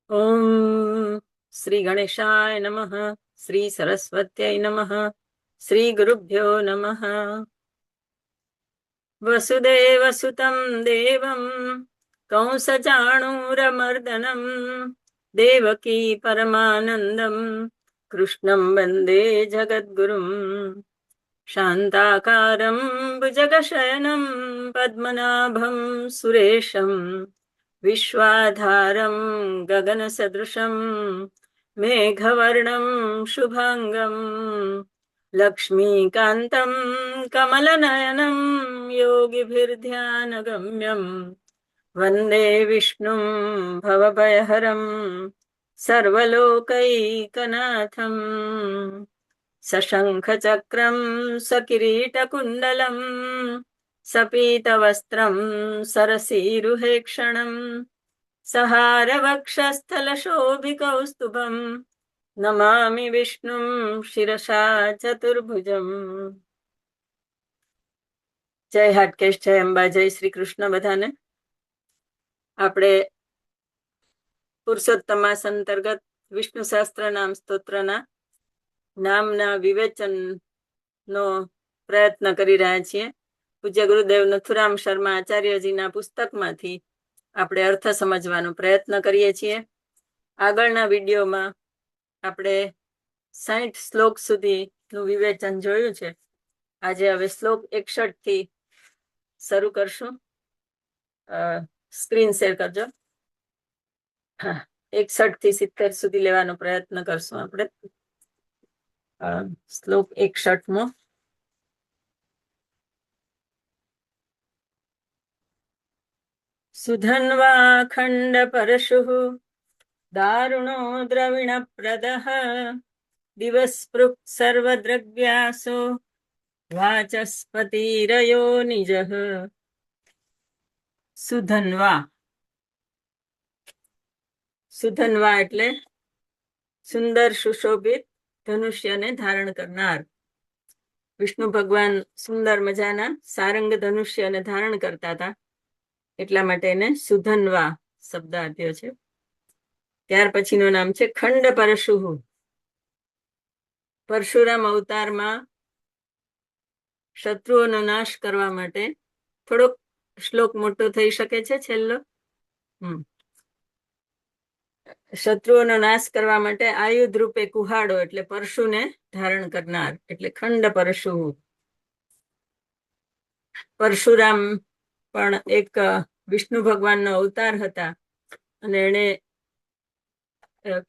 ઓમ શ્રી ગણેશાય નમઃ. શ્રી સરસ્વત્यै નમઃ. શ્રી ગુરુભ્યો નમઃ. વસુદેવ સુતમ દેવમ કંસચાણૂરમર્દનમ દેવકી પરમાનંદમ કૃષ્ણમ વંદે જગદ્ગુરુમ. શાંતાકારમ ભુજગશયનમ પદ્મનાભમ સુરેશમ વિશ્વાધારમ ગગનસદૃશમ મેઘવર્ણમ શુભાંગમ લક્ષ્મીકાંતમ કમલનયનમ યોગિભીર્ધ્યાનગમ્યમ વંદે વિષ્ણું ભવભયહરમ સર્વલોકૈકનાથમ. સશંખચક્રમ સકિરીટકુંડલમ સપીતવસ્ત્રમ સરસીરુહેક્ષણમ સહારવક્ષસ્થલશોభిકૌસ્તુભમ નમામિ વિષ્ણું શિરસા ચતુર્ભુજમ. જય હાટકેશ, જય અંબા, જય શ્રી કૃષ્ણ બધાને. આપણે પુરુષોત્તમાસ અંતર્ગત વિષ્ણુ સહસ્ત્ર નામ સ્તોત્રના નામના વિવેચન નો પ્રયત્ન કરી રહ્યા છીએ. પૂજ્ય ગુરુદેવ નથુરામ શર્મા આચાર્યજીના પુસ્તકમાંથી આપણે અર્થ સમજવાનો પ્રયત્ન કરીએ છીએ. આગળના વિડીયોમાં આપણે 60 શ્લોક સુધીનું વિવેચન જોયું છે. આજે હવે શ્લોક 61 થી શરૂ કરશું. સ્ક્રીન શેર કરજો. 61 થી 70 સુધી લેવાનો પ્રયત્ન કરશું આપણે. શ્લોક 61 સુધન્વાખંડ પરશુઃ દારુણો દ્રવિણ પ્રદઃ દિવસ્પૃક્ સર્વદ્રવ્યાસો વાચસ્પતિરયો નિજઃ. સુધન્વા. સુધન્વા એટલે સુંદર સુશોભિત ધનુષ્યને ધારણ કરનાર. વિષ્ણુ ભગવાન સુંદર મજાના સારંગ ધનુષ્યને ધારણ કરતા હતા, એટલા માટે એને સુધન્વા શબ્દ આપ્યો છે. ત્યાર પછીનું નામ છે ખંડ પરશુઃ. પરશુરામ અવતારમાં શત્રુઓનો નાશ કરવા માટે, થોડોક શ્લોક મોટો થઈ શકે છે છેલ્લો. શત્રુઓનો નાશ કરવા માટે આયુધ રૂપે કુહાડો એટલે પરશુને ધારણ કરનાર એટલે ખંડ પરશુ. પરશુરામ પણ એક વિષ્ણુ ભગવાનનો અવતાર હતા અને એને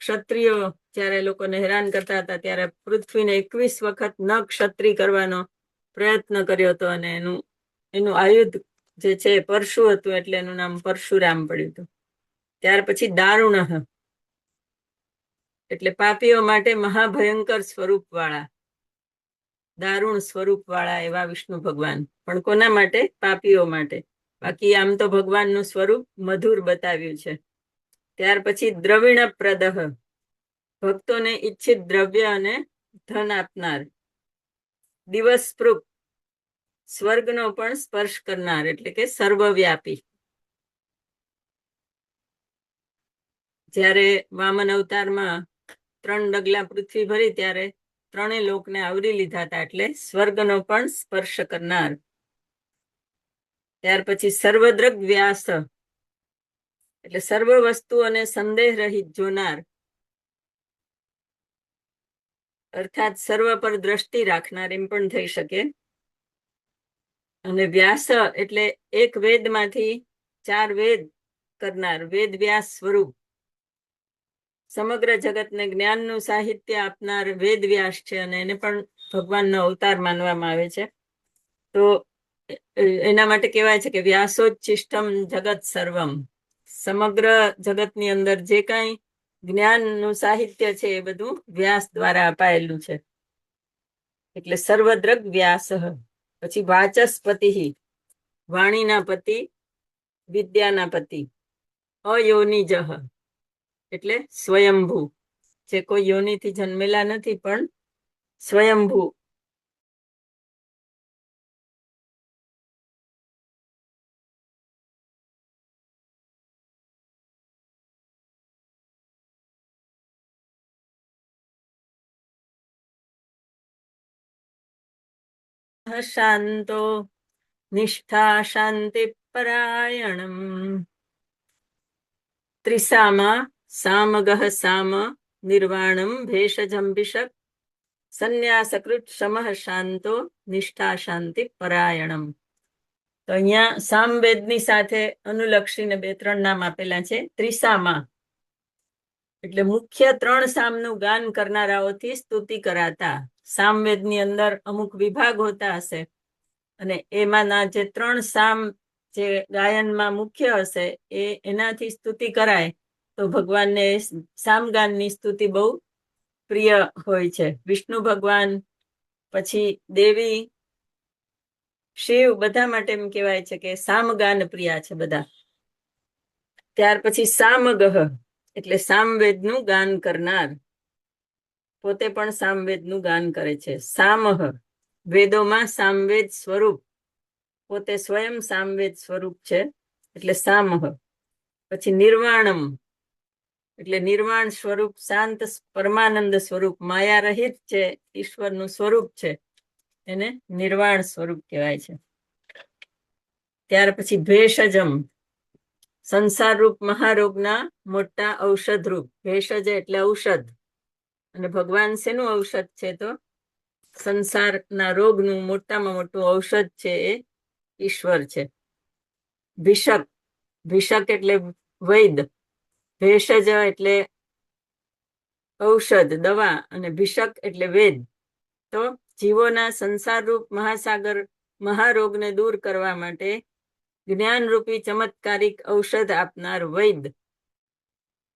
ક્ષત્રિયો જયારે લોકોને હેરાન કરતા હતા ત્યારે પૃથ્વીને 21 વખત ન ક્ષત્રિય કરવાનો પ્રયત્ન કર્યો હતો અને એનું આયુધ જે છે પરશુ હતું, એટલે એનું નામ પરશુરામ પડ્યું હતું. ત્યાર પછી દારુણ એટલે પાપીઓ માટે મહાભયંકર સ્વરૂપ વાળા, દારૂણ સ્વરૂપ વાળા એવા વિષ્ણુ ભગવાન. પણ કોના માટે? પાપીઓ માટે. બાકી આમ તો ભગવાનનું સ્વરૂપ મધુર બતાવ્યું છે. ત્યાર પછી દ્રવિણ પ્રદહ, ભક્તોને ઈચ્છિત દ્રવ્ય અને ધન આપનાર. દિવસ્પૃક, સ્વર્ગનો પણ સ્પર્શ કરનાર એટલે કે સર્વવ્યાપી. જ્યારે વામન અવતારમાં 3 ડગલા પૃથ્વી ભરી ત્યારે 3 લોકને આવરી લીધા હતા, એટલે સ્વર્ગનો પણ સ્પર્શ કરનાર. ત્યાર પછી સર્વદ્રગ વ્યાસ એટલે સર્વ વસ્તુઓને સંદેહ રહિત જોનાર, અર્થાત સર્વ પર દ્રષ્ટિ રાખનાર એમ પણ થઈ શકે. અને વ્યાસ એટલે એક વેદમાંથી 4 વેદ કરનાર, વેદ વ્યાસ સ્વરૂપ. સમગ્ર જગતને જ્ઞાનનું સાહિત્ય આપનાર વેદ વ્યાસ છે અને એને પણ ભગવાનનો અવતાર માનવામાં આવે છે. તો એના માટે કહેવાય છે કે વ્યાસોચ્છિષ્ટમ જગત સર્વમ. સમગ્ર જગતની અંદર જે કાંઈ જ્ઞાનનું સાહિત્ય છે એ બધું વ્યાસ દ્વારા અપાયેલું છે, એટલે સર્વદ્રગ વ્યાસ. પછી વાચસ્પતિ, વાણીના પતિ, વિદ્યાના પતિ. અયોનિજઃ એટલે સ્વયંભૂ, જે કોઈ યોનિથી જન્મેલા નથી પણ સ્વયંભૂ. શાંતો નિષ્ઠા શાંતિ પરાયણમ. ત્રિસામાં સામગહ સામ નિર્વાણમ ભેષજમ વિષક સંન્યાસકૃત સમઃ શાંતો નિષ્ઠા શાંતિ પરાયણમ. તો અહીંયા સામવેદની સાથે અનુલક્ષીને 2-3 નામ આપેલા છે. ત્રિસામાં એટલે મુખ્ય 3 સામનું ગાન કરનારાઓથી સ્તુતિ કરાતા. સામવેદની અંદર અમુક વિભાગ હોતા હશે અને એમાંના જે 3 સામ જે ગાયનમાં મુખ્ય હશે એનાથી સ્તુતિ કરાય તો ભગવાનને સામગાનની સ્તુતિ બહુ પ્રિય હોય છે. વિષ્ણુ ભગવાન, પછી દેવી, શિવ, બધા માટે એમ કહેવાય છે કે સામગાન પ્રિયા છે બધા. ત્યાર પછી સામગહ એટલે સામવેદનું ગાન કરનાર, પોતે પણ સામવેદનું ગાન કરે છે. સામહ વેદોમાં સામવેદ સ્વરૂપ, પોતે સ્વયં સામવેદ સ્વરૂપ છે એટલે સામહ. પછી નિર્વાણમ એટલે નિર્વાણ સ્વરૂપ, શાંત પરમાનંદ સ્વરૂપ, માયા રહિત છે, ઈશ્વરનું સ્વરૂપ છે, એને નિર્વાણ સ્વરૂપ કહેવાય છે. ત્યાર પછી ભેષજમ સંસાર રૂપ મહારોગના મોટા ઔષધ રૂપ. ભેષજ એટલે ઔષધ, અને ભગવાન શેનું ઔષધ છે? તો સંસારના રોગનું મોટામાં મોટું ઔષધ છે એ ઈશ્વર છે. ભિષક, ભિષક એટલે વૈદ, ભેષજ એટલે ઔષધ દવા, અને ભિષક એટલે વેદ. તો જીવોના સંસારરૂપ મહાસાગર મહારોગને દૂર કરવા માટે જ્ઞાનરૂપી ચમત્કારિક ઔષધ આપનાર વૈદ.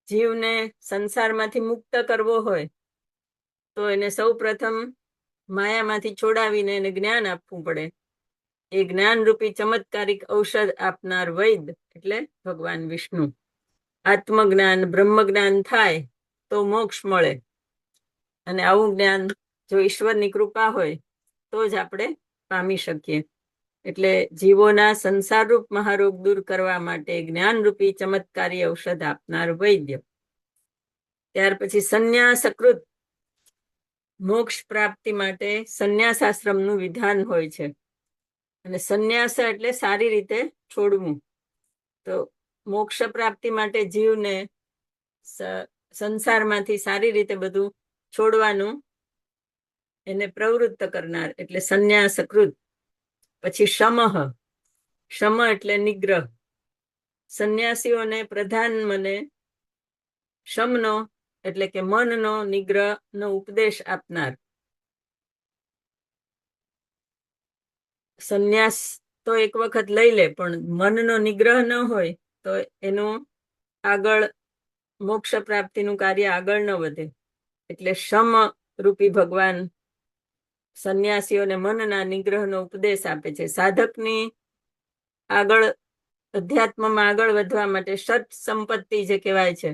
જીવને સંસારમાંથી મુક્ત કરવો હોય તો એને સૌ પ્રથમ માયામાંથી છોડાવીને એને જ્ઞાન આપવું પડે. એ જ્ઞાનરૂપી ચમત્કારિક ઔષધ આપનાર વૈદ એટલે ભગવાન વિષ્ણુ. આત્મજ્ઞાન બ્રહ્મ જ્ઞાન થાય તો મોક્ષ મળે, અને આવું જ્ઞાન જો ઈશ્વરની કૃપા હોય તો જ આપણે પામી શકીએ. એટલે જીવોના સંસારરૂપ મહારોગ દૂર કરવા માટે જ્ઞાનરૂપી ચમત્કારી ઔષધ આપનાર વૈદ્ય. ત્યાર પછી સંન્યાસકૃત, મોક્ષ પ્રાપ્તિ માટે સંન્યાસાશ્રમનું વિધાન હોય છે, અને સંન્યાસ એટલે સારી રીતે છોડવું. તો મોક્ષ પ્રાપ્તિ માટે જીવને સંસારમાંથી સારી રીતે બધું છોડવાનું એને પ્રવૃત્ત કરનાર એટલે સંન્યાસકૃત. પછી શમઃ, શમ એટલે નિગ્રહ. સંન્યાસીઓને પ્રધાન મને શમનો એટલે કે મનનો નિગ્રહનો ઉપદેશ આપનાર. સંન્યાસ તો એક વખત લઈ લે, પણ મનનો નિગ્રહ ન હોય તો એનું આગળ મોક્ષ પ્રાપ્તિનું કાર્ય આગળ ન વધે. એટલે શમ રૂપી ભગવાન સંન્યાસીઓને મનના નિગ્રહનો ઉપદેશ આપે છે. સાધકની આગળ અધ્યાત્મમાં આગળ વધવા માટે ષટ સંપત્તિ જે કહેવાય છે,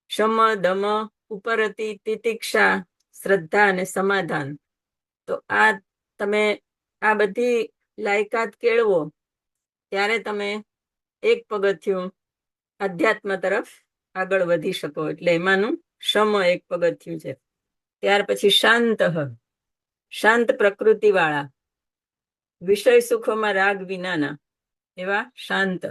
શમ, દમ, ઉપરતિ, તિતિક્ષા, શ્રદ્ધા અને સમાધાન. તો આ તમે આ બધી લાયકાત કેળવો ત્યારે તમે એક પગથિયું અધ્યાત્મ તરફ આગળ વધી શકો. એટલે એમાંનું શમ એક પગથિયું છે. ત્યાર પછી શાંત, શાંત પ્રકૃતિ વાળા, વિષય સુખોમાં રાગ વિનાના એવા શાંત.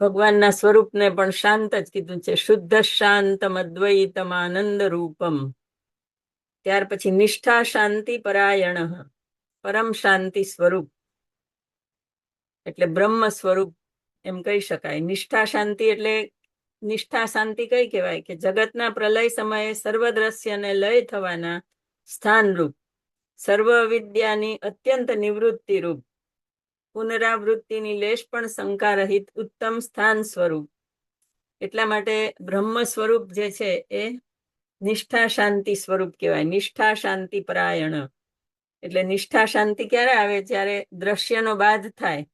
ભગવાનના સ્વરૂપને પણ શાંત જ કીધું છે. શુદ્ધ શાંતમ અદ્વૈતમ આનંદ રૂપમ. ત્યાર પછી નિષ્ઠા શાંતિ પરાયણ, પરમ શાંતિ સ્વરૂપ એટલે બ્રહ્મ સ્વરૂપ એમ કહી શકાય. નિષ્ઠા શાંતિ એટલે નિષ્ઠા શાંતિ કઈ કહેવાય? કે જગતના પ્રલય સમયે સર્વ દ્રશ્યને લય થવાના સ્થાનરૂપ, સર્વ વિદ્યાની અત્યંત નિવૃત્તિ રૂપ, પુનરાવૃત્તિની લેશ પણ શંકા રહિત ઉત્તમ સ્થાન સ્વરૂપ. એટલા માટે બ્રહ્મ સ્વરૂપ જે છે એ નિષ્ઠા શાંતિ સ્વરૂપ કહેવાય. નિષ્ઠા શાંતિ પરાયણ એટલે નિષ્ઠા શાંતિ ક્યારે આવે? જ્યારે દ્રશ્યનો બાધ થાય.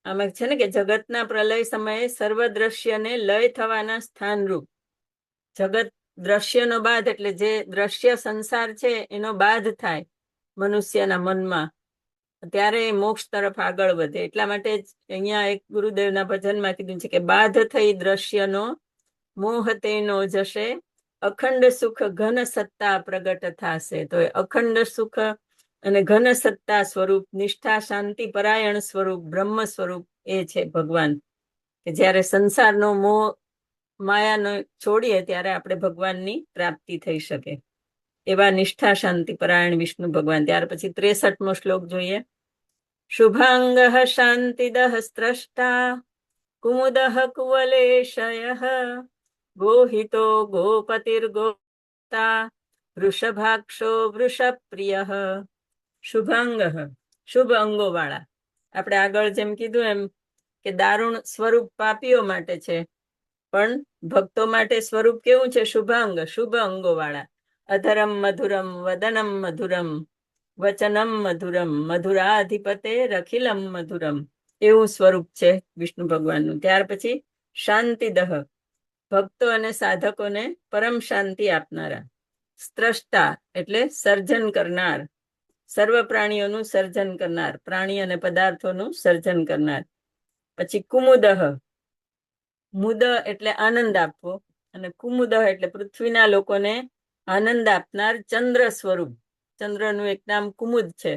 આમાં છે ને કે જગતના પ્રલય સમયે સર્વ દ્રશ્યને લય થવાના સ્થાનરૂપ. જગત દ્રશ્યનો બાધ એટલે જે દ્રશ્ય સંસાર છે એનો બાધ થાય મનુષ્યના મનમાં, ત્યારે મોક્ષ તરફ આગળ વધે. એટલા માટે જ અહીંયા એક ગુરુદેવના ભજનમાં કીધું છે કે બાધ થઈ દ્રશ્યનો મોહ તેનો જશે અખંડ સુખ ઘન સત્તા પ્રગટ થશે. તો એ અખંડ સુખ અને ઘન સત્તા સ્વરૂપ, નિષ્ઠા શાંતિ પરાયણ સ્વરૂપ, બ્રહ્મ સ્વરૂપ એ છે ભગવાન. કે જ્યારે સંસારનો મોહ માયાનો છોડીએ ત્યારે આપણે ભગવાનની પ્રાપ્તિ થઈ શકે. એવા નિષ્ઠા શાંતિ પરાયણ વિષ્ણુ ભગવાન. ત્યાર પછી 63મો શ્લોક જોઈએ. શુભાંગ શાંતિદઃ સ્રષ્ટા કુમુદઃ કુવલેશયઃ ગોહિતો ગોપતિર્ગોપ્તા વૃષભાક્ષો વૃષપ્રિયઃ. શુભાંગ, શુભ અંગો વાળા. આપણે આગળ જેમ કીધું એમ કે દારૂણ સ્વરૂપ પાપીઓ માટે છે, પણ ભક્તો માટે સ્વરૂપ કેવું છે? શુભાંગ, શુભ અંગો વાળા. અધરમ મધુરમ વદનમ મધુરમ વચનમ મધુરમ મધુરાધિપતે રખિલમ મધુરમ. એવું સ્વરૂપ છે વિષ્ણુ ભગવાનનું. ત્યાર પછી શાંતિદહ, ભક્તો અને સાધકોને પરમ શાંતિ આપનારા. સ્રષ્ટા એટલે સર્જન કરનાર, સર્વ પ્રાણીઓનું સર્જન કરનાર, પ્રાણી અને પદાર્થોનું સર્જન કરનાર. પછી કુમુદહ, મુદ એટલે આનંદ આપવો, અને કુમુદહ એટલે પૃથ્વીના લોકોને આનંદ આપનાર ચંદ્ર સ્વરૂપ. ચંદ્રનું એક નામ કુમુદ છે,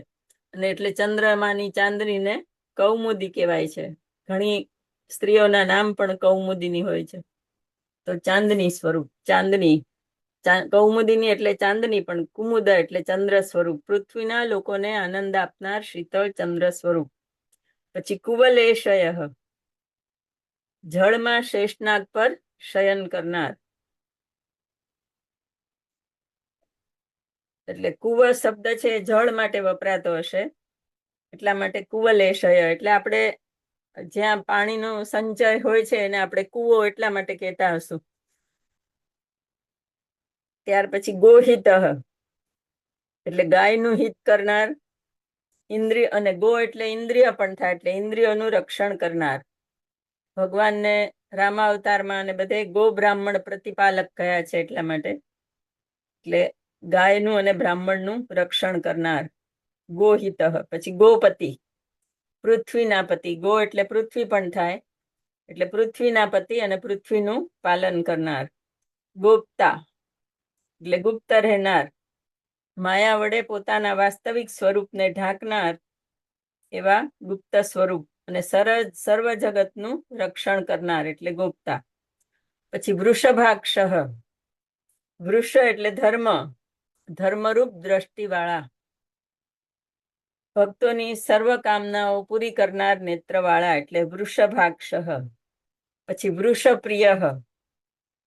અને એટલે ચંદ્રમાની ચાંદનીને કૌમુદી કહેવાય છે. ઘણી સ્ત્રીઓના નામ પણ કૌમુદીની હોય છે. તો ચાંદની સ્વરૂપ, ચાંદની. કૌમુદીની એટલે ચાંદની, પણ કુમુદ એટલે ચંદ્ર સ્વરૂપ, પૃથ્વીના લોકોને આનંદ આપનાર શીતળ ચંદ્ર સ્વરૂપ. પછી કુવલેશય, જળમાં શેષનાગ પર શયન કરનાર. એટલે કુવ શબ્દ છે જળ માટે વપરાતો હશે, એટલા માટે કુવલેશય એટલે આપણે જ્યાં પાણીનો સંચય હોય છે એને આપણે કુવો એટલા માટે કહેતા હશું. ત્યાર પછી ગોહિત એટલે ગાયનું હિત કરનાર. ઇન્દ્રિય, અને ગો એટલે ઇન્દ્રિય પણ થાય, એટલે ઇન્દ્રિયોનું રક્ષણ કરનાર. ભગવાનને રામાવતારમાં અને બધે ગો બ્રાહ્મણ પ્રતિપાલક કયા છે એટલા માટે. એટલે ગાયનું અને બ્રાહ્મણનું રક્ષણ કરનાર. ગોહિત. પછી ગોપતિ, પૃથ્વીના પતિ. ગો એટલે પૃથ્વી પણ થાય, એટલે પૃથ્વીના પતિ અને પૃથ્વીનું પાલન કરનાર. ગોપ્તા એટલે ગુપ્ત રહેનાર, માયા વડે પોતાના વાસ્તવિક સ્વરૂપને ઢાંકનાર એવા ગુપ્ત સ્વરૂપ, અને સર્વ જગતનું રક્ષણ કરનાર એટલે ગુપ્તા. પછી વૃષભાક્ષ, વૃષ એટલે ધર્મ, ધર્મરૂપ દ્રષ્ટિવાળા, ભક્તોની સર્વ કામનાઓ પૂરી કરનાર નેત્રવાળા એટલે વૃષભાક્ષ. પછી વૃષપ્રિય,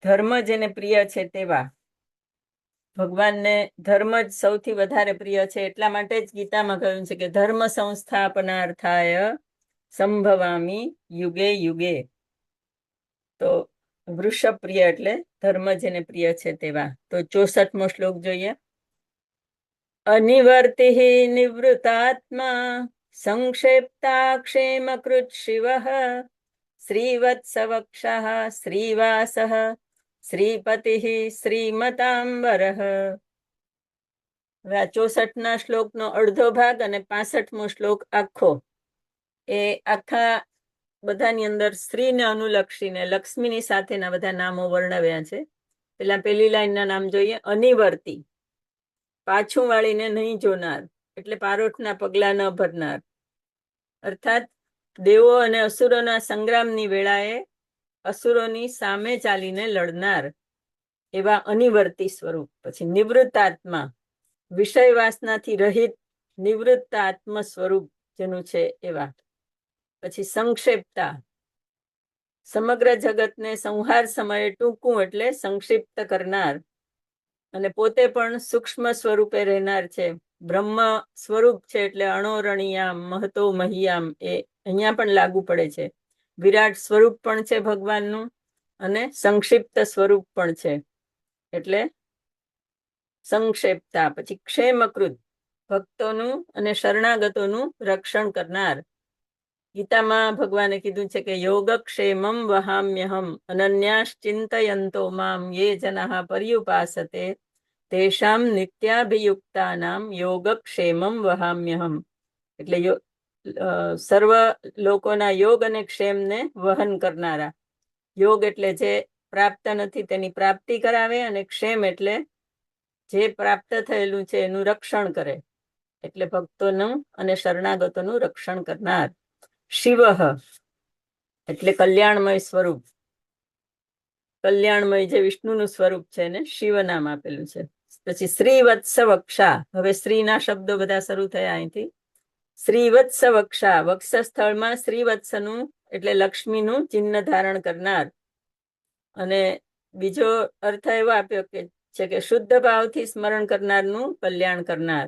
ધર્મ જેને પ્રિય છે તેવા. ભગવાનને ધર્મ જ સૌથી વધારે પ્રિય છે, એટલા માટે જ ગીતામાં કહ્યું છે કે ધર્મ સંસ્થાપનાર્થાય સંભવામી યુગે યુગે. તો વૃષપ્રિય એટલે ધર્મ જેને પ્રિય છે તેવા. તો 64મો શ્લોક જોઈએ. અનિવર્તિ નિવૃતાત્મા સંક્ષેપ્તાક્ષેમકૃત શિવ શ્રીવત્સવક્ષઃ શ્રીવાસઃ શ્રીપતિ શ્રીમતાંબર. હવે આ 64ના શ્લોકનો અડધો ભાગ અને 65મો શ્લોક આખો, એ આખા બધાની અંદર સ્ત્રીને અનુલક્ષીને લક્ષ્મીની સાથેના બધા નામો વર્ણવ્યા છે. પેલા પેલી લાઈનના નામ જોઈએ. અનિવર્તી, પાછું વાળીને નહીં જોનાર, એટલે પારોઠના પગલા ન ભરનાર. અર્થાત દેવો અને અસુરોના સંગ્રામની વેળાએ અસુરોની સામે ચાલીને લડનાર એવા અનિવર્તી સ્વરૂપ. પછી નિવૃત્તાત્મા, વિષય વાસનાથી રહિત નિવૃત્ત આત્મ સ્વરૂપ જેનું છે એવા. પછી સંક્ષેપ્તા, સમગ્ર જગતને સંહાર સમયે ટૂંકું એટલે સંક્ષિપ્ત કરનાર, અને પોતે પણ સૂક્ષ્મ સ્વરૂપે રહેનાર છે. બ્રહ્મ સ્વરૂપ છે એટલે અણોરણિયામ મહતો મહિયામ, એ અહીંયા પણ લાગુ પડે છે. વિરાટ સ્વરૂપ પણ છે ભગવાનનું, અને સંક્ષિપ્ત સ્વરૂપ પણ છે, એટલે સંક્ષેપ્તા. પછી ક્ષેમકૃત, ભક્તોનું અને શરણાગતોનું રક્ષણ કરનાર. ગીતામાં ભગવાને કીધું છે કે યોગક્ષેમમ વહામ્યહમ અનન્યાશ્ચિંતયંતો મામ યે જનાઃ પર્યુપાસતે તેષામ નિત્યાભિયુક્તાનામ યોગક્ષેમમ વહામ્યહમ. એટલે સર્વ લોકોના યોગ અને ક્ષેમને વહન કરનારા. યોગ એટલે જે પ્રાપ્ત નથી તેની પ્રાપ્તિ કરાવે, અને ક્ષેમ એટલે જે પ્રાપ્ત થયેલું છે એનું રક્ષણ કરે, એટલે ભક્તોનું અને શરણાગતોનું રક્ષણ કરનાર. શિવ એટલે કલ્યાણમય સ્વરૂપ, કલ્યાણમય જે વિષ્ણુનું સ્વરૂપ છે એને શિવ નામ આપેલું છે. પછી શ્રી વત્સ વક્ષા, હવે શ્રીના શબ્દો બધા શરૂ થયા અહીંથી. શ્રી વત્સ વક્ષા, વક્ષ સ્થળમાં શ્રી વત્સનું એટલે લક્ષ્મીનું ચિહ્ન ધારણ કરનાર. અને બીજો અર્થ એવો આપ્યો છે કે શુદ્ધ ભાવથી સ્મરણ કરનારનું કલ્યાણ કરનાર.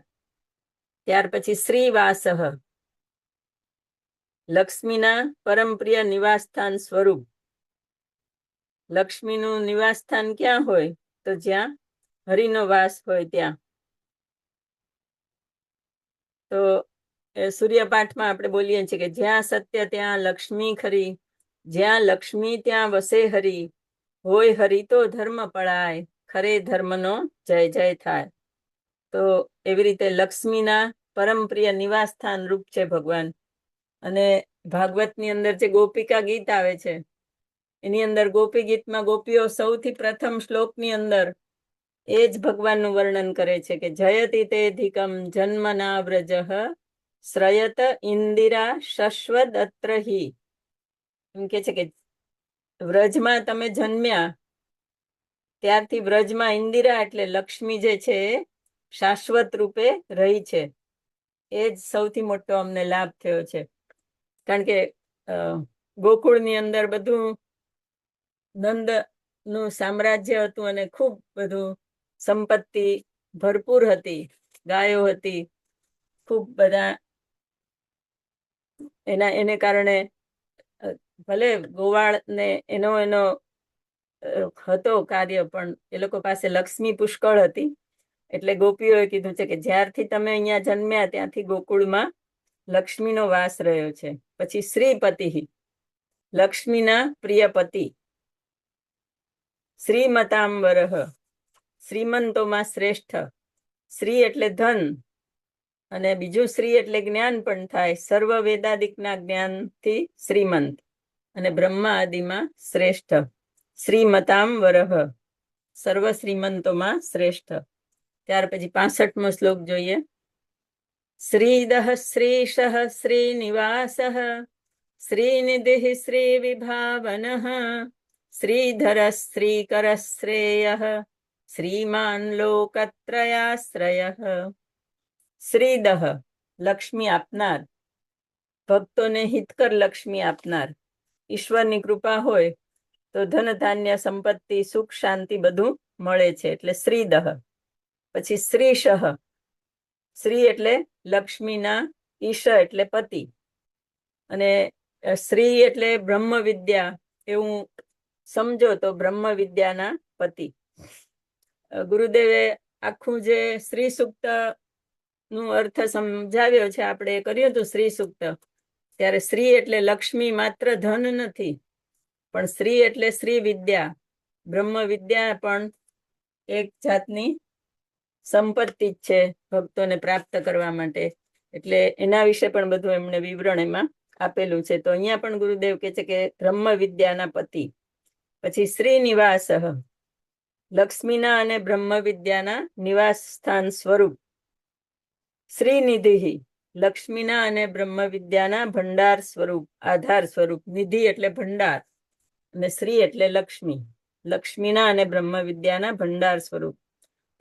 ત્યાર પછી શ્રીવાસ, લક્ષ્મીના પરમ પ્રિય નિવાસ સ્થાન સ્વરૂપ. લક્ષ્મીનું નિવાસ સ્થાન ક્યાં હોય? તો જ્યાં હરિનો વાસ હોય ત્યાં. તો સૂર્યપાઠમાં આપણે બોલીએ છીએ કે જ્યાં સત્ય ત્યાં લક્ષ્મી ખરી, જ્યાં લક્ષ્મી ત્યાં વસે હરી, હોય હરી તો ધર્મ પળાય, ખરે ધર્મનો જય જય થાય. તો એવી રીતે લક્ષ્મીના પરમ પ્રિય નિવાસ સ્થાન રૂપ છે ભગવાન. અને ભાગવતની અંદર જે ગોપિકા ગીત આવે છે એની અંદર ગોપી ગીતમાં ગોપીઓ સૌથી પ્રથમ શ્લોકની અંદર એ જ ભગવાનનું વર્ણન કરે છે કે જયતિ તે ધિકમ જન્મના વ્રજ શ્રયત ઇન્દિરા શશ્વદત્ર હિ. એમ કે છે કે વ્રજમાં તમે જન્મ્યા ત્યારથી વ્રજમાં ઇન્દિરા એટલે લક્ષ્મી જે છે શાશ્વત રૂપે રહી છે. એ જ સૌથી મોટો અમને લાભ થયો છે. કારણ કે ગોકુળની અંદર બધું નંદ નું સામ્રાજ્ય હતું અને ખૂબ બધું સંપત્તિ ભરપૂર હતી, ગાયો હતી, ખૂબ બધા. એને કારણે ભલે ગોવાળ ને એનો હતો કાર્ય, પણ એ લોકો પાસે લક્ષ્મી પુષ્કળ હતી. એટલે ગોપીઓએ કીધું છે કે જ્યારથી તમે અહીંયા જન્મ્યા ત્યાંથી ગોકુળમાં લક્ષ્મીનો વાસ રહ્યો છે. પછી શ્રીપતિ, લક્ષ્મીના પ્રિય પતિ. શ્રીમતાંબર, શ્રીમંતોમાં શ્રેષ્ઠ. શ્રી એટલે ધન, અને બીજું શ્રી એટલે જ્ઞાન પણ થાય. સર્વ વેદાદિકના જ્ઞાનથી શ્રીમંત, અને બ્રહ્મા આદિમાં શ્રેષ્ઠ. શ્રીમતાંબર, સર્વ શ્રીમંતોમાં શ્રેષ્ઠ. ત્યાર પછી 65મો શ્લોક જોઈએ. શ્રીદઃ શ્રીશ શ્રીનિવાસ શ્રીનિધિ શ્રી વિભાવન શ્રીધર શ્રીકર શ્રેય શ્રીમાન લોકત્રયાશ્રય. શ્રીદઃ લક્ષ્મી આપનાર, ભક્તોને હિતકર લક્ષ્મી આપનાર. ઈશ્વરની કૃપા હોય તો ધન ધાન્ય સંપત્તિ સુખ શાંતિ બધું મળે છે, એટલે શ્રીદઃ. પછી શ્રીશ, શ્રી એટલે લક્ષ્મીના, ઈશ એટલે પતિ, અને શ્રી એટલે બ્રહ્મ વિદ્યા એવું સમજો તો બ્રહ્મ વિદ્યાના પતિ. ગુરુદેવે આખું જે શ્રી સૂક્ત નું અર્થ સમજાવ્યો છે, આપણે કર્યું હતું શ્રી સૂક્ત ત્યારે. શ્રી એટલે લક્ષ્મી માત્ર ધન નથી, પણ શ્રી એટલે શ્રી વિદ્યા, બ્રહ્મ વિદ્યા પણ એક જાતની સંપત્તિ જ છે ભક્તોને પ્રાપ્ત કરવા માટે. એટલે એના વિશે પણ બધું એમણે વિવરણ એમાં આપેલું છે. તો અહીંયા પણ ગુરુદેવ કે છે કે બ્રહ્મ વિદ્યાના પતિ. પછી શ્રીનિવાસ, લક્ષ્મીના અને બ્રહ્મ વિદ્યાના નિવાસ સ્થાન સ્વરૂપ. શ્રીનિધિ, લક્ષ્મીના અને બ્રહ્મ વિદ્યાના ભંડાર સ્વરૂપ, આધાર સ્વરૂપ. નિધિ એટલે ભંડાર, અને શ્રી એટલે લક્ષ્મી, લક્ષ્મીના અને બ્રહ્મ વિદ્યાના ભંડાર સ્વરૂપ.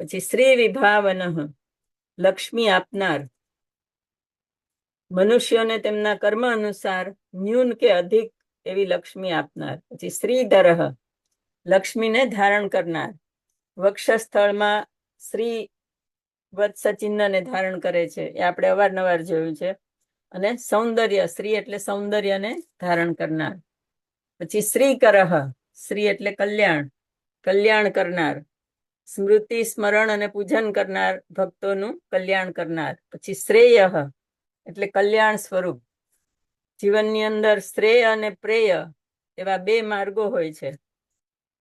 પછી શ્રી વિભાવન, લક્ષ્મી આપનાર, મનુષ્યોને તેમના કર્મ અનુસાર ન્યૂન કે અધિક એવી લક્ષ્મી આપનાર. પછી શ્રીધર, લક્ષ્મીને ધારણ કરનાર. વક્ષ સ્થળમાં શ્રી વત્સ ચિહ્નને ધારણ કરે છે, એ આપણે અવારનવાર જોયું છે. અને સૌંદર્ય, શ્રી એટલે સૌંદર્યને ધારણ કરનાર. પછી શ્રીકર, શ્રી એટલે કલ્યાણ, કલ્યાણ કરનાર. સ્મૃતિ સ્મરણ અને પૂજન કરનાર, ભક્તોનું કલ્યાણ કરનાર. પછી શ્રેય એટલે કલ્યાણ સ્વરૂપ. જીવનની અંદર શ્રેય અને પ્રેય એવા બે માર્ગો હોય છે.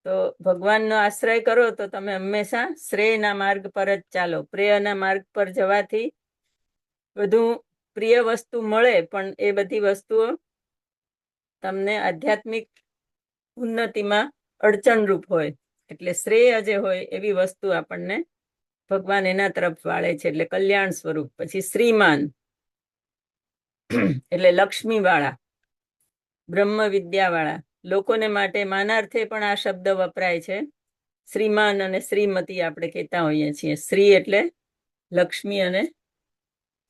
તો ભગવાનનો આશ્રય કરો તો તમે હંમેશા શ્રેયના માર્ગ પર જ ચાલો. પ્રેયના માર્ગ પર જવાથી બધું પ્રિય વસ્તુ મળે, પણ એ બધી વસ્તુઓ તમને આધ્યાત્મિક ઉન્નતિમાં અડચણરૂપ હોય, એટલે શ્રેય જે હોય એવી વસ્તુ આપણને ભગવાન એના તરફ વાળે છે, એટલે કલ્યાણ સ્વરૂપ. પછી શ્રીમાન એટલે લક્ષ્મી વાળા, બ્રહ્મ વિદ્યા વાળા. લોકોને માટે માનાર્થે પણ આ શબ્દ વપરાય છે. શ્રીમાન અને શ્રીમતી આપણે કહેતા હોઈએ છીએ. શ્રી એટલે લક્ષ્મી અને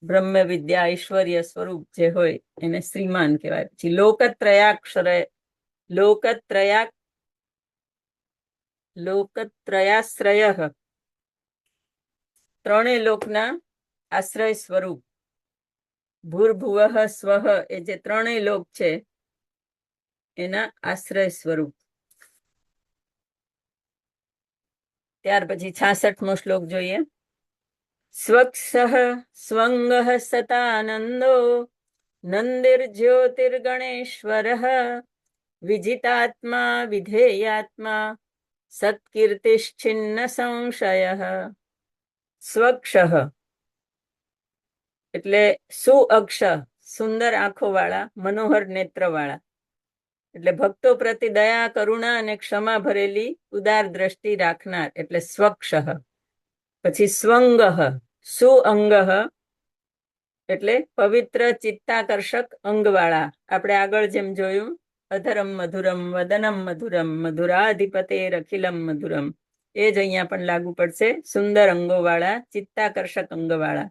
બ્રહ્મ વિદ્યા ઐશ્વર્ય સ્વરૂપ જે હોય એને શ્રીમાન કહેવાય. પછી લોકત્રયાશ્રય, ત્રણેય લોકના આશ્રય સ્વરૂપ. ભૂર્ભુવઃ સ્વઃ એ જે ત્રણેય લોક છે એના આશ્રય સ્વરૂપ. ત્યાર પછી 66મો શ્લોક જોઈએ. સ્વક્ષઃ સ્વંગઃ સતાનંદો નંદિર્જ્યોતિર્ગણેશ્વરઃ વિજિતાત્મા વિધેયાત્મા સત્કીર્તિશ્ચિન્ન સંશયઃ. સ્વક્ષઃ એટલે સુઅક્ષ, સુંદર આંખો વાળા, મનોહર નેત્ર વાળા, એટલે ભક્તો પ્રતિ દયા, કરુણા અને ક્ષમા ભરેલી ઉદાર દ્રષ્ટિ રાખનાર, એટલે સ્વક્ષઃ. પછી સ્વંગઃ સુઅંગઃ એટલે પવિત્ર ચિત્તાકર્ષક અંગવાળા. આપણે આગળ જેમ જોયું, અધરમ મધુરમ વદનમ મધુરમ મધુરાધિપતેર અખિલમ મધુરમ, એ જ અહીંયા પણ લાગુ પડશે. સુંદર અંગોવાળા, ચિત્તાકર્ષક અંગવાળા.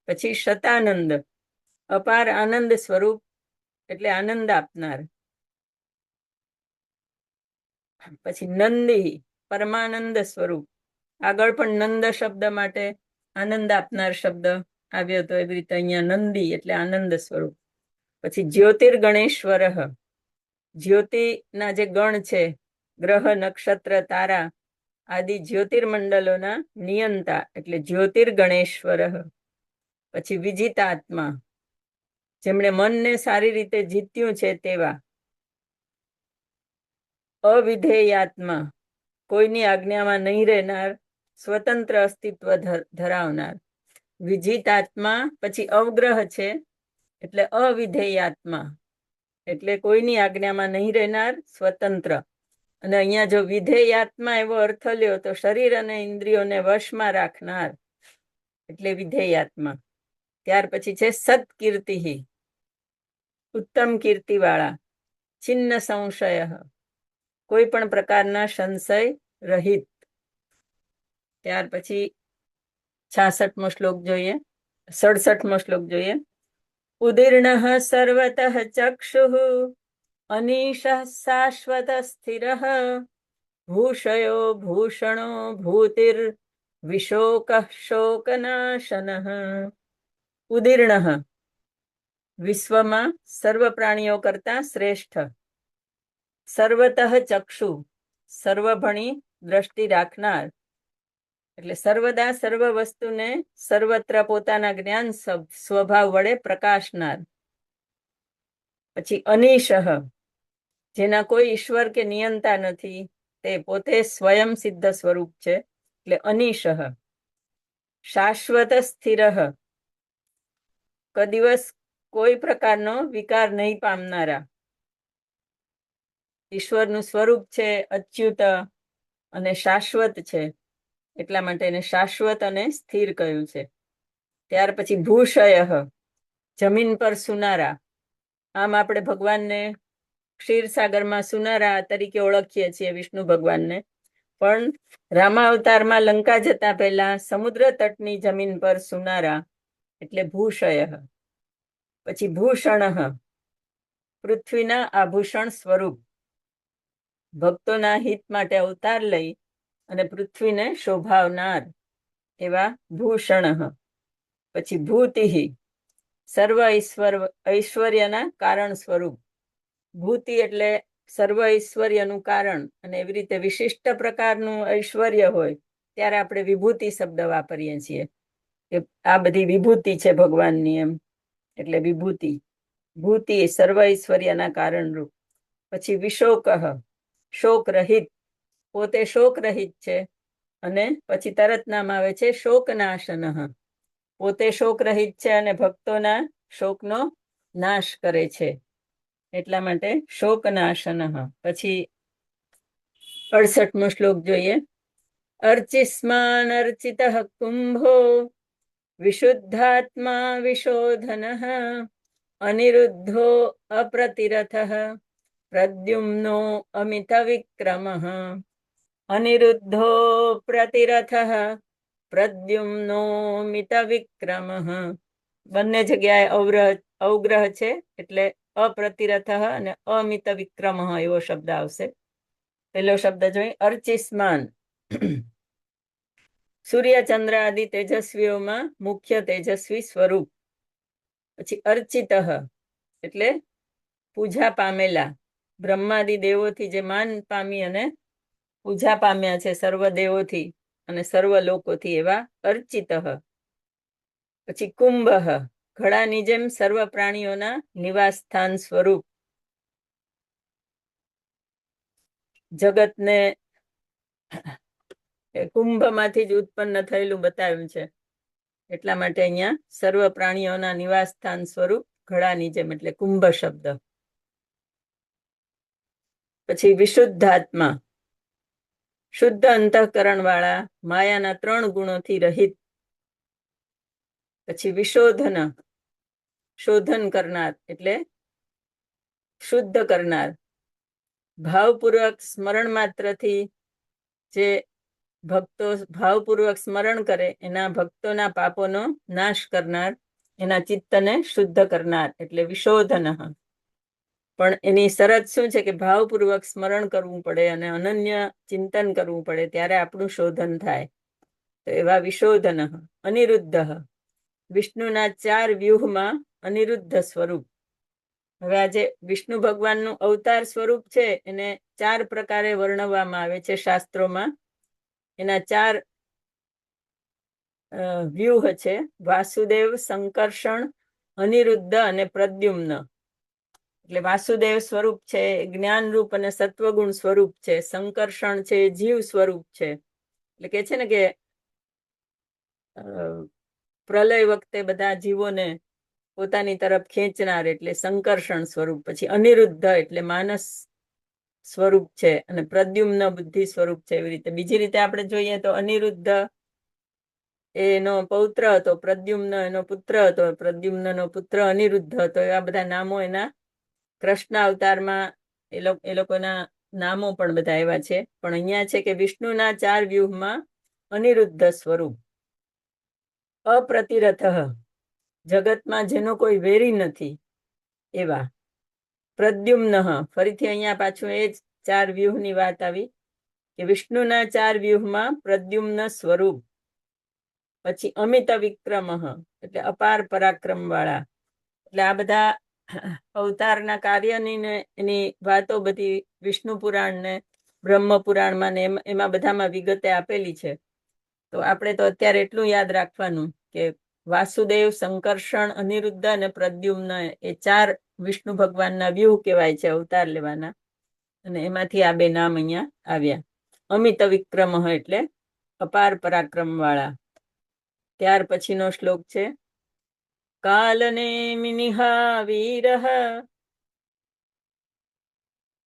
પછી શતાનંદ અપાર આનંદ સ્વરૂપ, એટલે આનંદ આપનાર. પછી નંદી પરમાનંદ સ્વરૂપ. આગળ પણ નંદ શબ્દ માટે આનંદ આપનાર શબ્દ આવ્યો હતો, એવી રીતે અહીંયા નંદી એટલે આનંદ સ્વરૂપ. પછી જ્યોતિર્ગણેશ્વર, જ્યોતિના જે ગણ છે, ગ્રહ નક્ષત્ર તારા આદિ જ્યોતિર્મંડલોના નિયંતા, એટલે જ્યોતિર્ગણેશ્વર. પછી વિજિતાત્મા, જેમણે મનને સારી રીતે જીત્યું છે તેવા. અવિધેયાત્મા, કોઈની આજ્ઞામાં નહીં રહેનાર, સ્વતંત્ર અસ્તિત્વ ધરાવનાર. વિજિતાત્મા પછી અવગ્રહ છે, એટલે અવિધેયાત્મા, એટલે કોઈની આજ્ઞામાં નહીં રહેનાર, સ્વતંત્ર. અને અહીંયા જો વિધેયાત્મા એવો અર્થ લ્યો તો શરીર અને ઇન્દ્રિયોને વશમાં રાખનાર, એટલે વિધેયાત્મા. ત્યાર પછી છે સત્કીર્તિ, ઉત્તમ કીર્તિ વાળા. છિન્ન સંશય, કોઈ પણ પ્રકારના સંશય રહિત. ત્યાર પછી 66મો શ્લોક જોઈએ, 67મો શ્લોક જોઈએ. ઉદીર્ણ સર્વતઃ ચક્ષુઃ અનીશ શાશ્વત સ્થિર ભૂષયો ભૂષણો ભૂતિર વિશોક શોકનાશનઃ. ઉદીર્ણ વિશ્વમાં સર્વ પ્રાણીઓ કરતા શ્રેષ્ઠ. સર્વતઃ ચક્ષુ સર્વભણી દ્રષ્ટિ રાખનાર, એટલે સર્વદા સર્વ વસ્તુને સર્વત્ર પોતાના જ્ઞાન સ્વભાવ વડે પ્રકાશનાર. પછી અનીશઃ જેના કોઈ ઈશ્વર કે નિયંતા નથી, તે પોતે સ્વયં સિદ્ધ સ્વરૂપ છે, એટલે અનીશઃ. શાશ્વત સ્થિર કદિવસ કોઈ પ્રકારનો વિકાર નહીં પામનારા. ઈશ્વરનું સ્વરૂપ છે અચ્યુત અને શાશ્વત છે, એટલા માટે એને શાશ્વત અને સ્થિર કહ્યું છે. ત્યાર પછી ભૂષય જમીન પર સુનારા. આમ આપણે ભગવાનને ક્ષીરસાગરમાં સુનારા તરીકે ઓળખીએ છીએ વિષ્ણુ ભગવાનને, પણ રામાવતારમાં લંકા જતા પહેલા સમુદ્ર તટની જમીન પર સુનારા, એટલે ભૂષય. પછી ભૂષણ પૃથ્વીના આભૂષણ સ્વરૂપ, ભક્તોના હિત માટે અવતાર લઈ અને પૃથ્વીને શોભાવનાર એવા ભૂષણ. પછી ભૂતિ સર્વ ઐશ્વર્યના કારણ સ્વરૂપ. ભૂતિ એટલે સર્વ ઐશ્વર્યનું કારણ, અને એવી રીતે વિશિષ્ટ પ્રકારનું ઐશ્વર્ય હોય ત્યારે આપણે વિભૂતિ શબ્દ વાપરીએ છીએ કે આ બધી વિભૂતિ છે ભગવાનની, એમ એટલે વિભૂતિ. ભૂતિ સર્વ ઐશ્વર્યના કારણરૂપ. પછી વિશોક શોક રહિત, પોતે શોક રહિત છે, અને પછી તરત નામ આવે છે શોકનાશન, પોતે શોક રહિત છે અને ભક્તોના શોકનો નાશ કરે છે, એટલા માટે શોકનાશન. પછી 68મો શ્લોક જોઈએ. અર્ચિસ્માન અર્ચિતઃ કુંભો વિશુદ્ધાત્મા વિશોધનઃ અનિરુદ્ધો અપ્રતિરથઃ પ્રદ્યુમ્નો અમિત વિક્રમઃ. અનિરુદ્ધો પ્રતિરથઃ પ્રદ્યુમ્નો મિત વિક્રમઃ. બંને જગ્યાએ અવગ્રહ છે, એટલે અપ્રતિરથઃ અને અમિત વિક્રમઃ એવો શબ્દ આવશે. પેલો શબ્દ જોઈ અર્ચિસ્માન. સૂર્ય ચંદ્ર આદિ તેજસ્વીઓમાં મુખ્ય તેજસ્વી સ્વરૂપ. પછી અર્ચિત એટલે પૂજા પામેલા, બ્રહ્માદિ દેવોથી જે માન પામી અને પૂજા પામ્યા છે સર્વ દેવોથી અને સર્વ લોકોથી એવા અર્ચિત. પછી કુંભ ઘડાની જેમ સર્વ પ્રાણીઓના નિવાસ સ્થાન સ્વરૂપ. જગતને કુંભમાંથી જ ઉત્પન્ન થયેલું બતાવ્યું છે, એટલા માટે અહીંયા સર્વ પ્રાણીઓના નિવાસ સ્થાન સ્વરૂપ ઘડાની જેમ એટલે કુંભ શબ્દ. પછી વિશુદ્ધાત્મા શુદ્ધ અંતઃકરણ વાળા, માયાના 3 ગુણોથી રહિત. પછી વિશોધન શોધન કરનાર એટલે શુદ્ધ કરનાર. ભાવપૂર્વક સ્મરણ માત્રથી જે ભક્તો ભાવપૂર્વક સ્મરણ કરે એના ભક્તોના પાપોનો નાશ કરનાર, એના ચિત્તને શુદ્ધ કરનાર એટલે વિશોધન. પણ એની શરત શું છે કે ભાવપૂર્વક સ્મરણ કરવું પડે અને અનન્ય ચિંતન કરવું પડે, ત્યારે આપણું શોધન થાય. તો એવા વિશોધન. અનિરુદ્ધ વિષ્ણુના 4 વ્યુહમાં અનિરુદ્ધ સ્વરૂપ. હવે આજે વિષ્ણુ ભગવાનનું અવતાર સ્વરૂપ છે એને 4 પ્રકારે વર્ણવવામાં આવે છે શાસ્ત્રોમાં. એના 4 વ્યુહ છે: વાસુદેવ, સંકર્ષણ, અનિરુદ્ધ અને પ્રદ્યુમ્ન. એટલે વાસુદેવ સ્વરૂપ છે જ્ઞાન રૂપ અને સત્વગુણ સ્વરૂપ છે. સંકર્ષણ છે જીવ સ્વરૂપ છે, એટલે કે છે ને કે પ્રલય વખતે બધા જીવોને પોતાની તરફ ખેંચનાર એટલે સંકર્ષણ સ્વરૂપ. પછી અનિરુદ્ધ એટલે માનસ સ્વરૂપ છે અને પ્રદ્યુમ્ન બુદ્ધિ સ્વરૂપ છે. એવી રીતે બીજી રીતે આપણે જોઈએ તો અનિરુદ્ધ એનો પૌત્ર હતો, પ્રદ્યુમ્ન એનો પુત્ર હતો, પ્રદ્યુમ્નનો પુત્ર અનિરુદ્ધ હતો. એવા બધા નામો એના કૃષ્ણ અવતારમાં એ લોકોના નામો પણ બધા એવા છે. પણ અહીંયા છે કે વિષ્ણુના 4 વ્યુહમાં અનિરુદ્ધ સ્વરૂપ. અપ્રતિરથ જગતમાં જેનો કોઈ વેરી નથી એવા. પ્રદ્યુમ્ન ફરીથી અહીંયા પાછું એ જ 4 વ્યુહની વાત આવી કે વિષ્ણુના 4 વ્યુહમાં પ્રદ્યુમ્ન સ્વરૂપ. પછી અમિત વિક્રમ એટલે અપાર પરાક્રમ વાળા. એટલે આ બધા અવતારના કાર્યની ને એની વાતો બધી વિષ્ણુ પુરાણ ને બ્રહ્મ પુરાણમાં ને એમાં બધામાં વિગતે આપેલી છે. તો આપણે તો અત્યારે એટલું યાદ રાખવાનું કે વાસુદેવ, સંકર્ષણ, અનિરુદ્ધ અને પ્રદ્યુમ્ન એ 4 વિષ્ણુ ભગવાનના વ્યૂહ કહેવાય છે અવતાર લેવાના. અને એમાંથી આ 2 નામ અહીંયા આવ્યા. અમિત વિક્રમ એટલે અપાર પરાક્રમ વાળા. ત્યાર પછીનો શ્લોક છે કાલને મિનિહા વીરઃ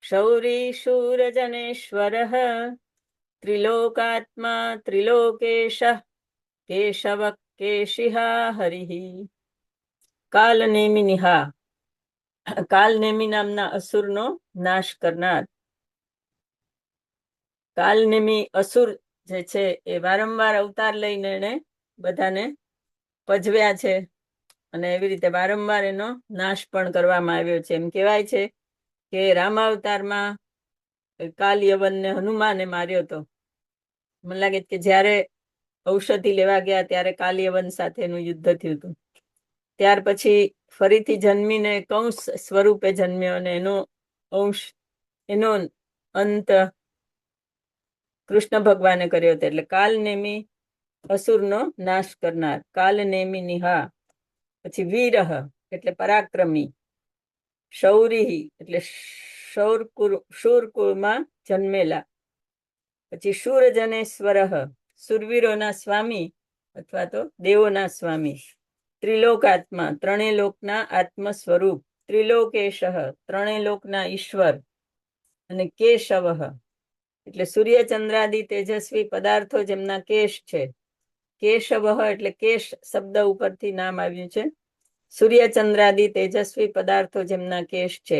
શૌરી શૂરજનેશ્વરઃ ત્રિલોકાત્મા ત્રિલોકેશઃ કેશવ કેશિહા હરિઃ. કાલનેમિનિહા કાલનેમી નામના અસુરનો નાશ કરનાર. કાલનેમી અસુર જે છે એ વારંવાર અવતાર લઈને એને બધાને પજવ્યા છે અને એવી રીતે વારંવાર એનો નાશ પણ કરવામાં આવ્યો છે. એમ કહેવાય છે કે રામાવતારમાં કાલ યવનને હનુમાને માર્યો હતો. મને લાગે કે જ્યારે ઔષધિ લેવા ગયા ત્યારે કાલ યવન સાથેનું યુદ્ધ થયું હતું. ત્યાર પછી ફરીથી જન્મીને કંસ સ્વરૂપે જન્મ્યો અને એનો અંત કૃષ્ણ ભગવાને કર્યો હતો. એટલે કાલનેમી અસુરનો નાશ કરનાર. કાલનેમી નિહા. પછી વીરહ એટલે પરાક્રમી. શૌરી એટલે શૂરકુળમાં જન્મેલા. પછી શૂરજનેશ્વર સુરવીરોના સ્વામી અથવા તો દેવોના સ્વામી. ત્રિલોકાત્મા 3 લોકના આત્મ સ્વરૂપ. ત્રિલોકેશ 3 લોકના ઈશ્વર. અને કેશવ એટલે સૂર્ય ચંદ્રાદિ તેજસ્વી પદાર્થો જેમના કેશ છે. કેશવ એટલે કેશ શબ્દ ઉપરથી નામ આવ્યું છે. સૂર્ય ચંદ્રાદિ તેજસ્વી પદાર્થો જેમના કેશ છે.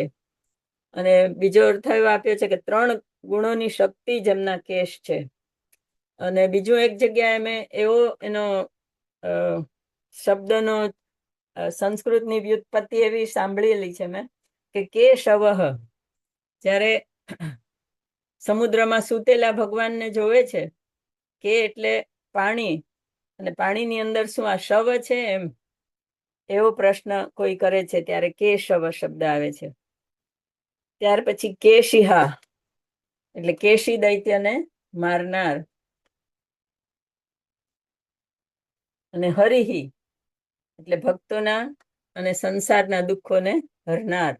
અને બીજો અર્થ એવો આપ્યો છે કે 3 ગુણોની શક્તિ જેમના કેશ છે. અને બીજું એક જગ્યાએ મેં એવો એનો શબ્દનો સંસ્કૃતની વ્યુત્પત્તિ એવી સાંભળેલી છે મેં કે કેશવ, જ્યારે સમુદ્રમાં સૂતેલા ભગવાનને જોવે છે, કે એટલે પાણી, અને પાણીની અંદર શું આ શવ છે એમ, એવો પ્રશ્ન કોઈ કરે છે ત્યારે કેશવ શબ્દ આવે છે. ત્યાર પછી કેશિહા એટલે કેશી દૈત્યને મારનાર, અને હરિહી એટલે ભક્તોના અને સંસારના દુઃખોને હરનાર.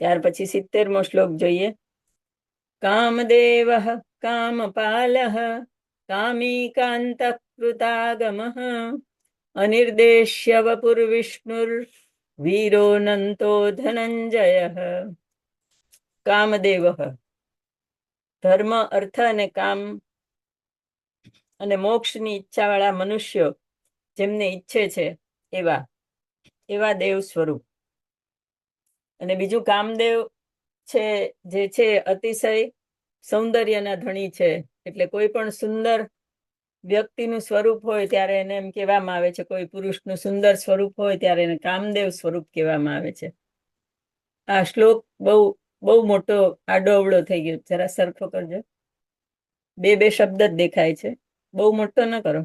ત્યાર પછી 70મો શ્લોક જોઈએ. કામદેવ કામપાલ કામી કાંત કૃતાગમ અનિર્દેશ્ય વપુર્વિષ્ણુર વીરો નંતો ધનંજય. કામદેવ ધર્મ, અર્થ અને કામ અને મોક્ષની ઈચ્છાવાળા મનુષ્યો જેમને ઈચ્છે છે એવા દેવ સ્વરૂપ. અને બીજું કામદેવ છે જે છે અતિશય સૌંદર્યના ધણી છે. એટલે કોઈ પણ સુંદર વ્યક્તિનું સ્વરૂપ હોય ત્યારે એને એમ કહેવામાં આવે છે, કોઈ પુરુષનું સુંદર સ્વરૂપ હોય ત્યારે એને કામદેવ સ્વરૂપ કહેવામાં આવે છે. આ શ્લોક બહુ મોટો આડો અવળો થઈ ગયો, જરા સરખો કરજો. બે શબ્દ જ દેખાય છે, બહુ મોટો ન કરો.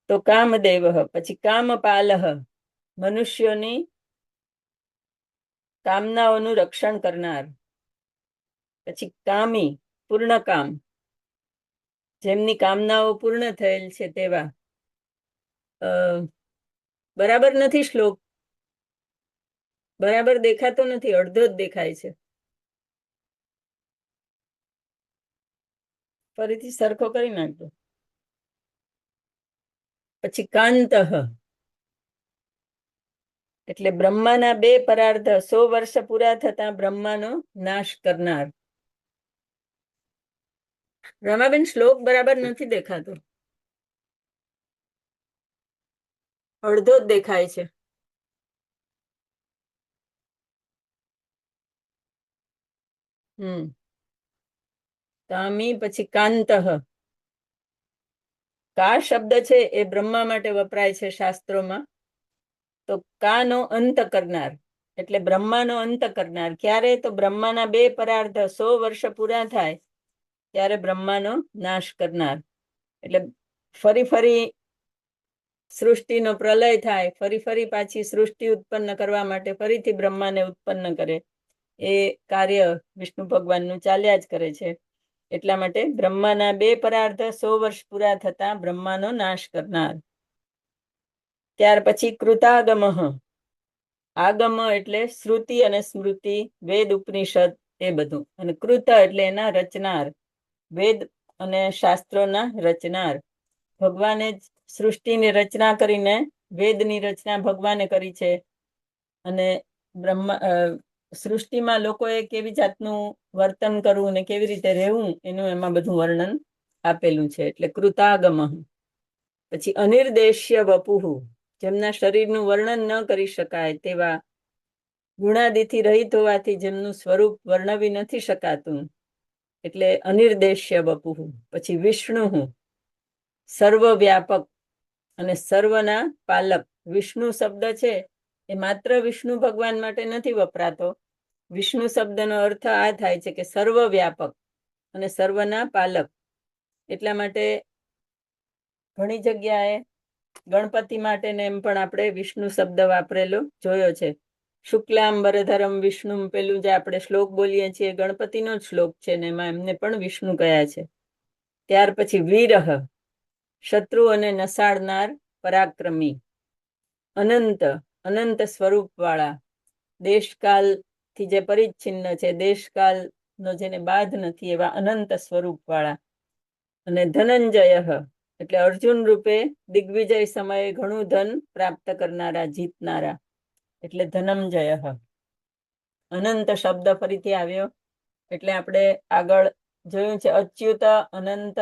તો કામદેવ, પછી કામપાલ મનુષ્યોની કામનાઓનું રક્ષણ કરનાર. પછી કામી પૂર્ણ કામ, જેમની કામનાઓ પૂર્ણ થયેલ છે તેવા. બરાબર નથી શ્લોક, બરાબર દેખાતો નથી, અડધો જ દેખાય છે. ફરીથી સરખો કરી નાખજો. પછી કાંત એટલે બ્રહ્માના 2 પરાર્ધ 100 વર્ષ પૂરા થતા બ્રહ્માનો નાશ કરનાર. રમાબેન, શ્લોક બરાબર નથી દેખાતો, અડધો જ દેખાય છે. કામી પછી કાંત. કા શબ્દ છે એ બ્રહ્મા માટે વપરાય છે શાસ્ત્રોમાં. તો કાનો અંત કરનાર એટલે બ્રહ્માનો અંત કરનાર. ક્યારે? તો બ્રહ્માના 2 પરાર્ધ 100 વર્ષ પૂરા થાય ત્યારે બ્રહ્માનો નાશ કરનાર. એટલે ફરી સૃષ્ટિનો પ્રલય થાય, ફરી પાછી સૃષ્ટિ ઉત્પન્ન કરવા માટે ફરીથી બ્રહ્માને ઉત્પન્ન કરે, એ કાર્ય વિષ્ણુ ભગવાનનું ચાલ્યા જ કરે છે. એટલા માટે બ્રહ્માના 2 પરાર્ધ 100 વર્ષ પૂરા થતા બ્રહ્માનો નાશ કરનાર. ત્યાર પછી કૃતાગમ. આગમ એટલે શ્રુતિ અને સ્મૃતિ, વેદ ઉપનિષદ એ બધું. અને કૃત એટલે એના રચનાર, વેદ અને શાસ્ત્રોના રચનાર. ભગવાને જ સૃષ્ટિની રચના કરીને, વેદની રચના ભગવાને કરી છે. અને સૃષ્ટિમાં લોકોએ કેવી જાતનું વર્તન કરવું ને કેવી રીતે રહેવું એનું એમાં બધું વર્ણન આપેલું છે. એટલે કૃતાગમ. પછી અનિર્દેશ્ય વપુહુ, જેમના શરીરનું વર્ણન ન કરી શકાય તેવા, ગુણાદિથી રહિત હોવાથી જેમનું સ્વરૂપ વર્ણવી નથી શકાતું, એટલે અનિર્દેશ્ય વપુહુ. પછી વિષ્ણુ સર્વવ્યાપક અને સર્વના પાલક. વિષ્ણુ શબ્દ છે એ માત્ર વિષ્ણુ ભગવાન માટે નથી વપરાતો. વિષ્ણુ શબ્દનો અર્થ આ થાય છે કે સર્વવ્યાપક અને સર્વના પાલક. એટલા માટે ઘણી જગ્યાએ ગણપતિ માટે એમ પણ આપણે વિષ્ણુ શબ્દ વાપરેલો જોયો છે. શુક્લાંબરધરમ વિષ્ણુ, પેલું જે આપણે શ્લોક બોલીએ છીએ ગણપતિનો જ શ્લોક છે ને એમાં એમને પણ વિષ્ણુ કયા છે. ત્યાર પછી વીરહ, શત્રુઓને નસાડનાર પરાક્રમી. અનંત સ્વરૂપ વાળા, દેશકાલથી જે પરિચ્છિન્ન છે, દેશકાલનો જેને બાધ નથી એવા અનંત સ્વરૂપ વાળા. અને ધનંજય એટલે અર્જુન રૂપે દિગ્વિજય સમયે ઘણું ધન પ્રાપ્ત કરનારા, જીતનારા, એટલે ધનંજય. અનંત શબ્દ ફરીથી આવ્યો. એટલે આપણે આગળ જોયું છે અચ્યુત, અનંત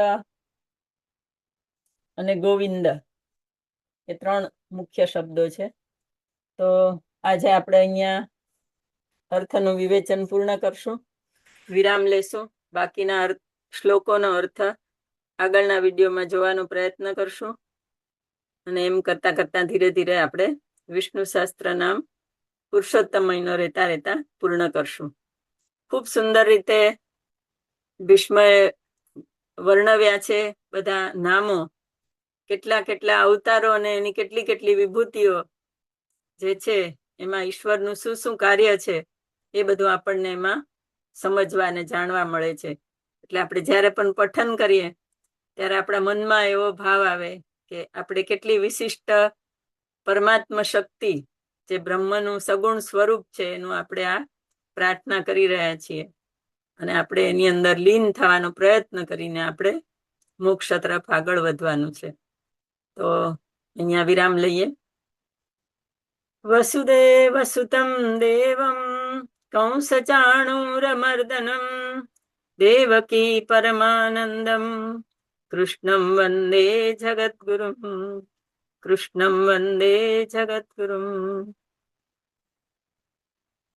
અને ગોવિંદ, એ 3 મુખ્ય શબ્દો છે. તો આજે આપણે અહીંયા અર્થનું વિવેચન પૂર્ણ કરશું, વિરામ લેશું. બાકીના શ્લોકોનો અર્થ આગળના વિડીયોમાં જોવાનો પ્રયત્ન કરશું. અને એમ કરતા કરતા ધીરે ધીરે આપણે વિષ્ણુ સહસ્ત્ર નામ પુરુષોત્તમ મહિનો રહેતા રહેતા પૂર્ણ કરશું. ખૂબ સુંદર રીતે ભીષ્મએ વર્ણવ્યા છે બધા નામો, કેટલા કેટલા અવતારો અને એની કેટલી કેટલી વિભૂતિઓ જે છે, એમાં ઈશ્વરનું શું શું કાર્ય છે, એ બધું આપણને એમાં સમજવા અને જાણવા મળે છે. એટલે આપણે જ્યારે પણ પઠન કરીએ ત્યારે આપણા મનમાં એવો ભાવ આવે કે આપણે કેટલી વિશિષ્ટ પરમાત્મા શક્તિ, જે બ્રહ્મનું સગુણ સ્વરૂપ છે, એનું આપણે આ પ્રાર્થના કરી રહ્યા છીએ. અને આપણે એની અંદર લીન થવાનો પ્રયત્ન કરીને આપણે મોક્ષ તરફ આગળ વધવાનું છે. તો અહીંયા વિરામ લઈએ. વસુદેવ સુતમ દેવમ કંસચાણૂરમર્દનમ દેવકી પરમાનંદમ કૃષ્ણમ વંદે જગદ્ગુરુમ, કૃષ્ણમ વંદે જગદ્ગુરુમ.